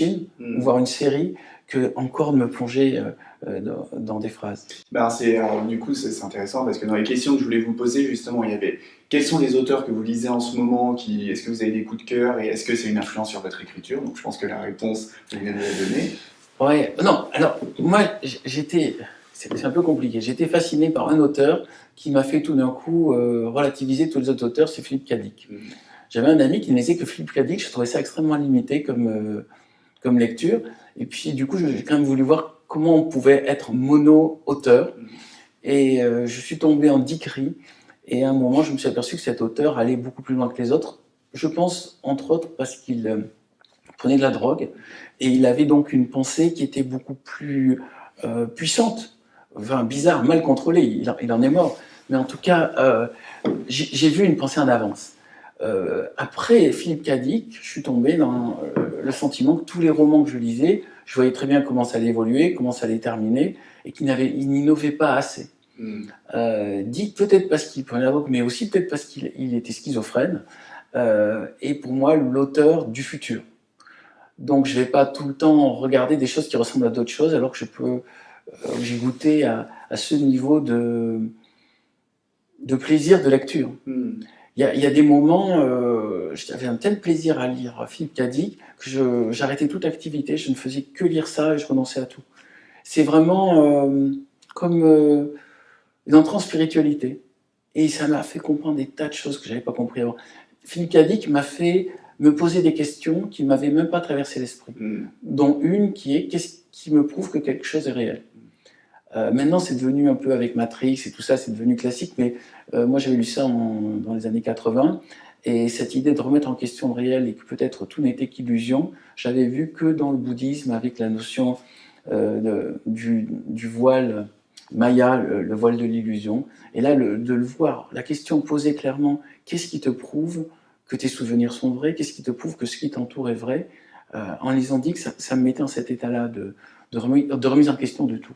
film ou voir une série que encore de me plonger dans des phrases. Alors, du coup, c'est intéressant parce que dans les questions que je voulais vous poser, justement, il y avait quels sont les auteurs que vous lisez en ce moment, est-ce que vous avez des coups de cœur et est-ce que c'est une influence sur votre écriture? Donc je pense que la réponse, vous venez de la donner. Ouais, non, alors moi, c'est un peu compliqué. J'étais fasciné par un auteur qui m'a fait tout d'un coup relativiser tous les autres auteurs, c'est Philippe Cadic. J'avais un ami qui ne lisait que Philippe Cadic, je trouvais ça extrêmement limité comme lecture. Et puis du coup, j'ai quand même voulu voir comment on pouvait être mono-auteur. Et je suis tombé en Dickery. Et à un moment, je me suis aperçu que cet auteur allait beaucoup plus loin que les autres. Je pense, entre autres, parce qu'il prenait de la drogue. Et il avait donc une pensée qui était beaucoup plus puissante. Enfin, bizarre, mal contrôlée. Il en est mort. Mais en tout cas, j'ai vu une pensée en avance. Après Philippe Cadic, je suis tombé dans le sentiment que tous les romans que je lisais, je voyais très bien comment ça allait évoluer, comment ça allait terminer, et qu'il n'innovait pas assez. Dit peut-être parce qu'il prenait la drogue, mais aussi peut-être parce qu'il était schizophrène, et pour moi l'auteur du futur. Donc je ne vais pas tout le temps regarder des choses qui ressemblent à d'autres choses, alors que j'ai goûté à ce niveau de plaisir de lecture. Il y a des moments, j'avais un tel plaisir à lire Philippe Cadic que j'arrêtais toute activité, je ne faisais que lire ça et je renonçais à tout. C'est vraiment comme une entrée en spiritualité. Et ça m'a fait comprendre des tas de choses que je n'avais pas compris avant. Philippe Cadic m'a fait me poser des questions qui ne m'avaient même pas traversé l'esprit. Dont une qui est, qu'est-ce qui me prouve que quelque chose est réel? Maintenant, c'est devenu un peu avec Matrix et tout ça, c'est devenu classique, mais moi j'avais lu ça dans les années 80, et cette idée de remettre en question le réel et que peut-être tout n'était qu'illusion, j'avais vu que dans le bouddhisme avec la notion du voile Maya, le voile de l'illusion, et là de le voir, la question posée clairement, qu'est-ce qui te prouve que tes souvenirs sont vrais, qu'est-ce qui te prouve que ce qui t'entoure est vrai, en lisant Dick, ça me mettait dans cet état-là de remise en question de tout.